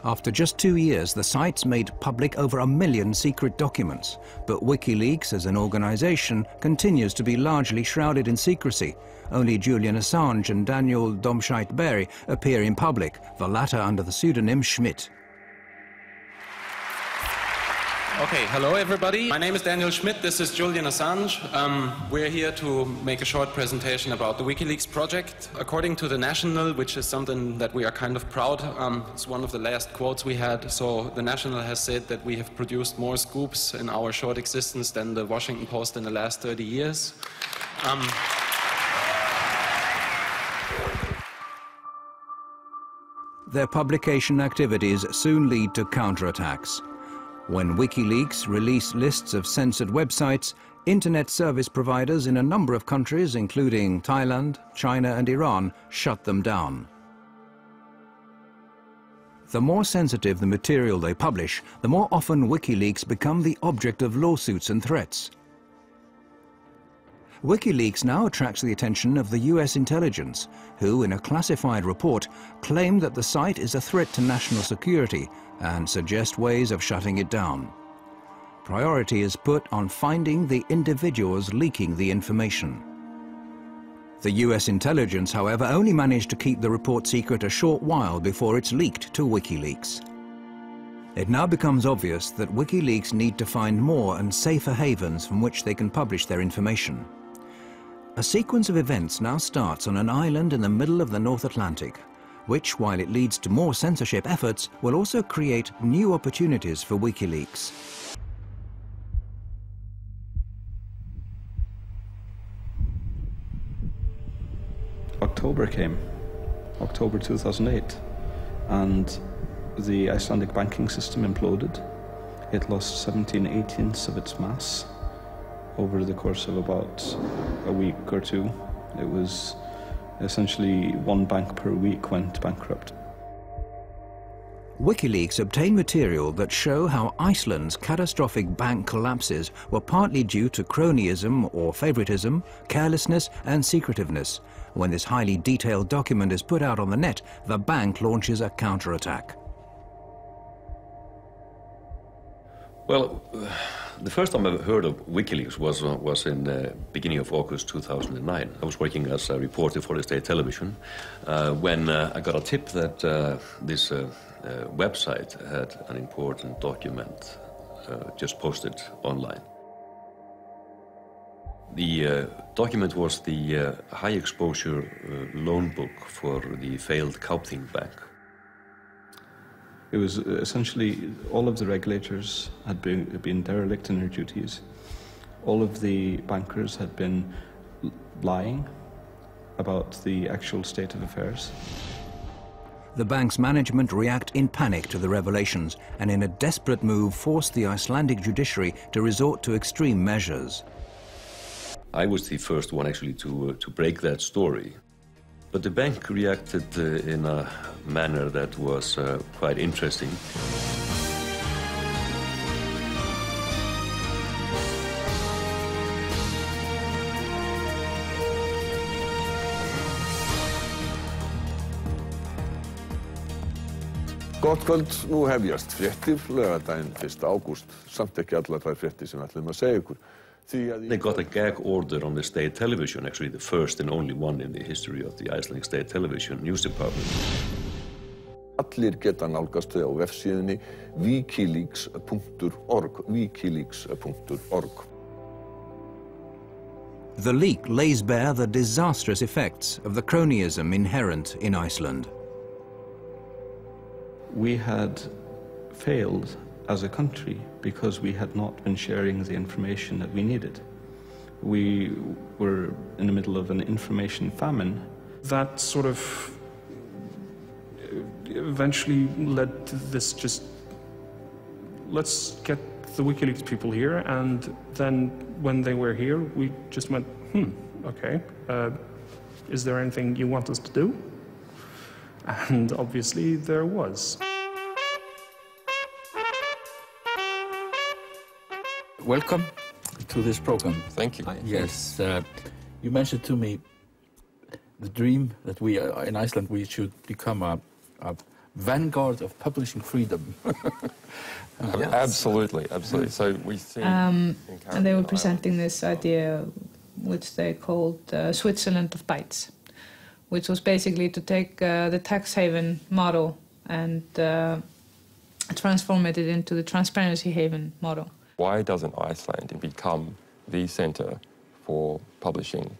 After just 2 years, the site's made public over 1 million secret documents. But WikiLeaks as an organization continues to be largely shrouded in secrecy. Only Julian Assange and Daniel Domscheit-Berg appear in public, the latter under the pseudonym Schmidt. Okay, hello everybody. My name is Daniel Schmidt, this is Julian Assange. We're here to make a short presentation about the WikiLeaks project. According to The National, which is something that we are kind of proud, it's one of the last quotes we had. So The National has said that we have produced more scoops in our short existence than the Washington Post in the last 30 years. Their publication activities soon lead to counterattacks. When WikiLeaks release lists of censored websites, internet service providers in a number of countries, including Thailand, China and Iran, shut them down. The more sensitive the material they publish, the more often WikiLeaks become the object of lawsuits and threats. WikiLeaks now attracts the attention of the US intelligence, who, in a classified report, claim that the site is a threat to national security and suggest ways of shutting it down. Priority is put on finding the individuals leaking the information. The US intelligence, however, only managed to keep the report secret a short while before it's leaked to WikiLeaks. It now becomes obvious that WikiLeaks need to find more and safer havens from which they can publish their information. A sequence of events now starts on an island in the middle of the North Atlantic, which, while it leads to more censorship efforts, will also create new opportunities for WikiLeaks. October came, October 2008, and the Icelandic banking system imploded. It lost 17/18 of its mass over the course of about a week or two. It was essentially one bank per week went bankrupt. WikiLeaks obtained material that show how Iceland's catastrophic bank collapses were partly due to cronyism or favoritism, carelessness and secretiveness. When this highly detailed document is put out on the net, the bank launches a counterattack. Well, the first time I heard of WikiLeaks was in the beginning of August 2009. I was working as a reporter for the state television when I got a tip that this website had an important document just posted online. The document was the high-exposure loan book for the failed Kaupthing Bank. It was essentially all of the regulators had been derelict in their duties. All of the bankers had been lying about the actual state of affairs. The bank's management react in panic to the revelations and in a desperate move force the Icelandic judiciary to resort to extreme measures. I was the first one actually to break that story. But the bank reacted in a manner that was quite interesting. Gott kvöld, nú hefjast fréttir, laugardaginn 1. ágúst, samt ekki allar þær fréttir sem við ætlum að segja ykkur. They got a gag order on the state television, actually the first and only one in the history of the Icelandic state television news department. Allir geta nálgast þau á vefsíðunni wikileaks.org, wikileaks.org. The leak lays bare the disastrous effects of the cronyism inherent in Iceland. We had failed as a country because we had not been sharing the information that we needed. We were in the middle of an information famine. That sort of eventually led to this just, let's get the WikiLeaks people here, and then when they were here, we just went, okay, is there anything you want us to do? And obviously there was. Welcome to this program. Thank you. Yes, you mentioned to me the dream that we in Iceland we should become a vanguard of publishing freedom. Yes. Absolutely, absolutely. So we see... and they were presenting this idea, which they called Switzerland of Bytes, which was basically to take the tax haven model and transform it into the transparency haven model. Why doesn't Iceland become the center for publishing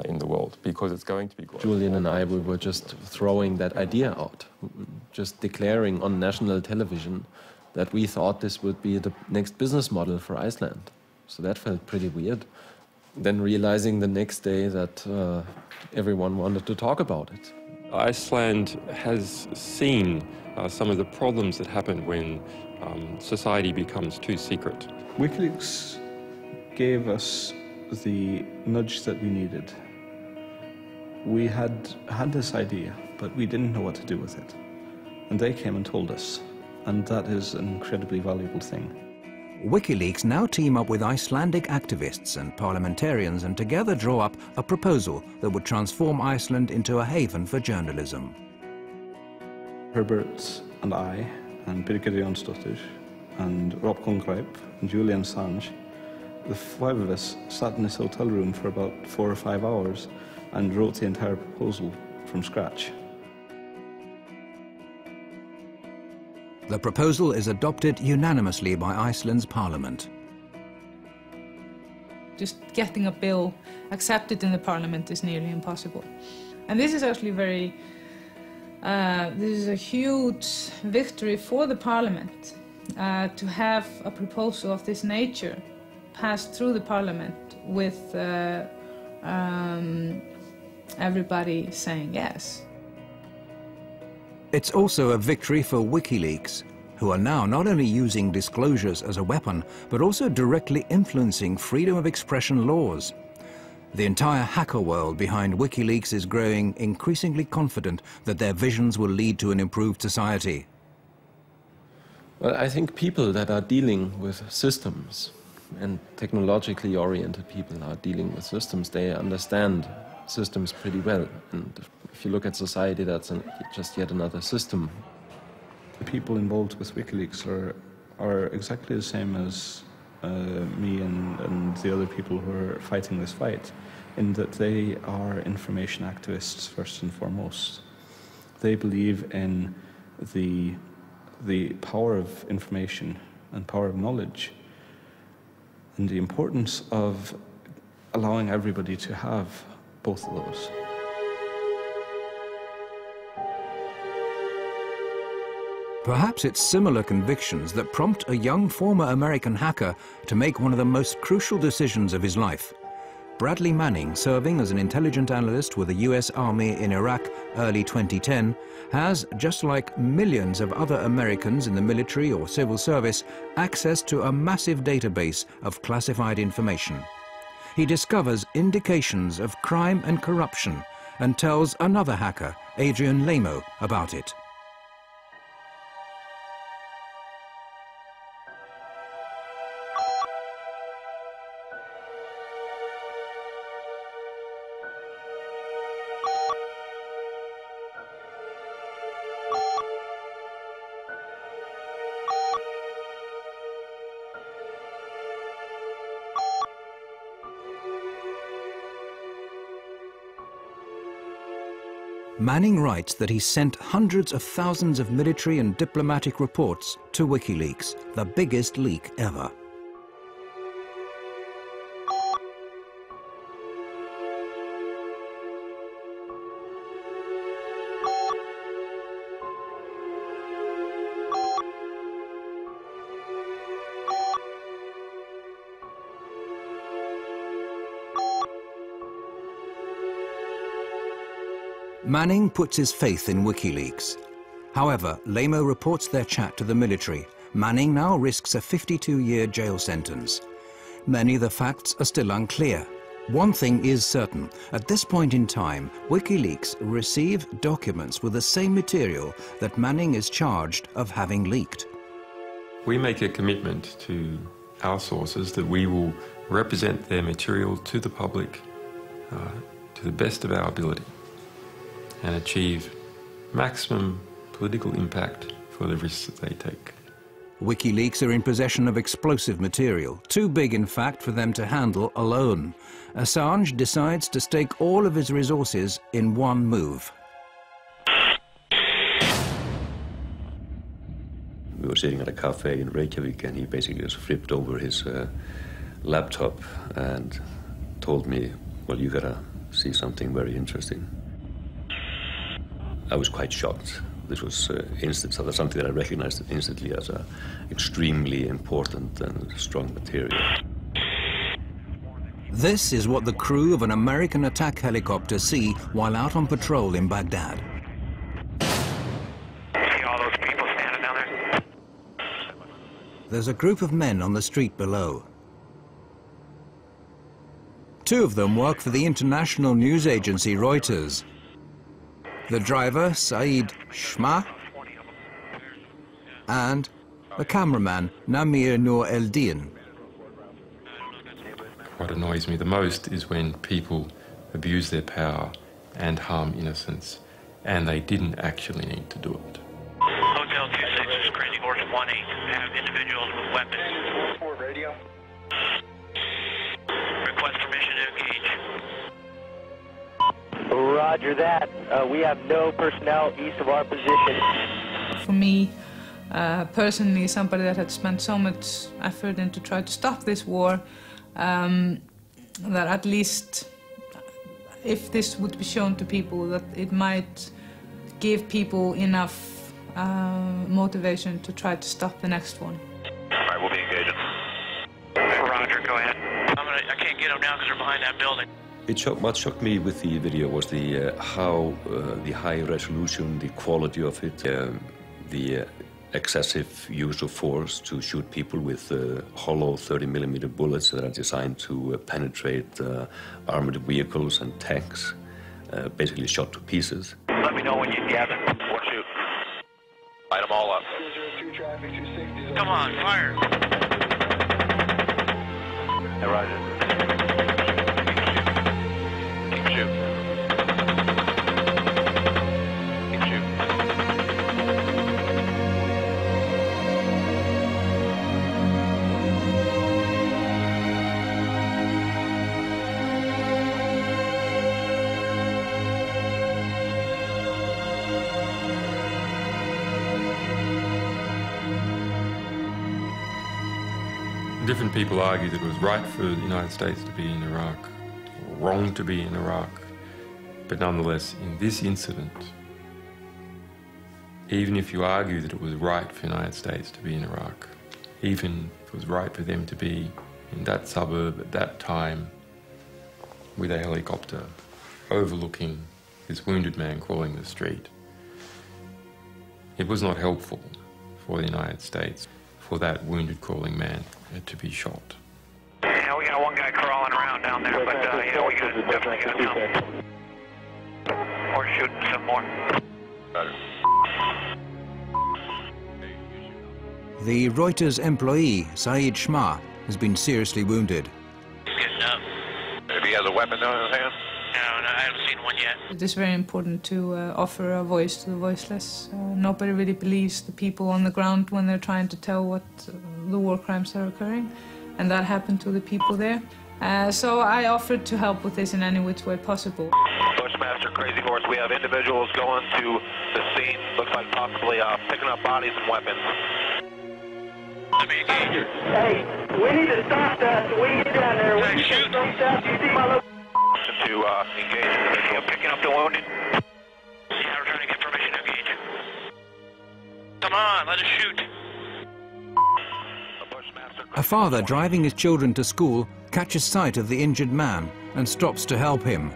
in the world? Because it's going to be global. Julian and I, we were just throwing that idea out, just declaring on national television that we thought this would be the next business model for Iceland. So that felt pretty weird. Then realizing the next day that everyone wanted to talk about it. Iceland has seen some of the problems that happen when society becomes too secret. WikiLeaks gave us the nudge that we needed. We had this idea, but we didn't know what to do with it. And they came and told us, and that is an incredibly valuable thing. WikiLeaks now team up with Icelandic activists and parliamentarians and together draw up a proposal that would transform Iceland into a haven for journalism. Herbert and I, and Birgir Jónsdóttir, and Rob Kongreip, and Julian Assange, the five of us sat in this hotel room for about 4 or 5 hours and wrote the entire proposal from scratch. The proposal is adopted unanimously by Iceland's parliament. Just getting a bill accepted in the parliament is nearly impossible. And this is actually very, this is a huge victory for the parliament to have a proposal of this nature passed through the parliament with everybody saying yes. It's also a victory for WikiLeaks, who are now not only using disclosures as a weapon, but also directly influencing freedom of expression laws. The entire hacker world behind WikiLeaks is growing increasingly confident that their visions will lead to an improved society. Well, I think people that are dealing with systems, and technologically oriented people are dealing with systems, they understand systems pretty well. And if you look at society, that's just yet another system. The people involved with WikiLeaks are exactly the same as me and the other people who are fighting this fight, in that they are information activists first and foremost. They believe in the power of information and power of knowledge, and the importance of allowing everybody to have both of those. Perhaps it's similar convictions that prompt a young former American hacker to make one of the most crucial decisions of his life. Bradley Manning, serving as an intelligence analyst with the US Army in Iraq early 2010, has, just like millions of other Americans in the military or civil service, access to a massive database of classified information. He discovers indications of crime and corruption and tells another hacker, Adrian Lamo, about it. Manning writes that he sent hundreds of thousands of military and diplomatic reports to WikiLeaks, the biggest leak ever. Manning puts his faith in WikiLeaks. However, Lamo reports their chat to the military. Manning now risks a 52-year jail sentence. Many of the facts are still unclear. One thing is certain. At this point in time, WikiLeaks receive documents with the same material that Manning is charged of having leaked. We make a commitment to our sources that we will represent their material to the public to the best of our ability and achieve maximum political impact for the risks that they take. WikiLeaks are in possession of explosive material, too big in fact for them to handle alone. Assange decides to stake all of his resources in one move. We were sitting at a cafe in Reykjavik and he basically just flipped over his laptop and told me, well, you gotta see something very interesting. I was quite shocked. This was something that I recognized instantly as extremely important and strong material. This is what the crew of an American attack helicopter see while out on patrol in Baghdad. See all those people standing down there? There's a group of men on the street below. Two of them work for the international news agency Reuters. The driver, Seit Sommer, and the cameraman, Namir Noor Eldin. What annoys me the most is when people abuse their power and harm innocents, and they didn't actually need to do it. Hotel 26, this is Crazy Horse 18, have individuals with weapons. Radio. Request permission to engage. Roger that. We have no personnel east of our position. For me, personally, somebody that had spent so much effort into try to stop this war, that at least if this would be shown to people, that it might give people enough motivation to try to stop the next one. All right, we'll be engaging. Roger, go ahead. I can't get them now because they're behind that building. What shocked me with the video was the how the high resolution, the quality of it, the excessive use of force to shoot people with hollow 30mm bullets that are designed to penetrate armored vehicles and tanks, basically shot to pieces. Let me know when you gather. We'll shoot. Light them all up. Come on, fire. Hey, Roger. Different people argue that it was right for the United States to be in Iraq, or wrong to be in Iraq, but nonetheless, in this incident, even if you argue that it was right for the United States to be in Iraq, even if it was right for them to be in that suburb at that time with a helicopter overlooking this wounded man crawling the street, it was not helpful for the United States for that wounded crawling man to be shot. Yeah, we got one guy crawling around down there, but yeah, we definitely got some. Or shooting some more. The Reuters employee, Seit Sommer, has been seriously wounded. He's getting up. If he has a weapon on his hand? No, I haven't seen one yet. It is very important to offer a voice to the voiceless. Nobody really believes the people on the ground when they're trying to tell what the war crimes are occurring, and that happened to the people there. So I offered to help with this in any which way possible. Bushmaster Crazy Horse, we have individuals going to the scene, looks like possibly picking up bodies and weapons. Let me engage. Hey, we need to stop that so we can get down there. Hey, shoot! You see my location? To engage individual, picking up the wounded. Yeah, we're trying to get permission to engage. Come on, let us shoot. A father driving his children to school catches sight of the injured man and stops to help him.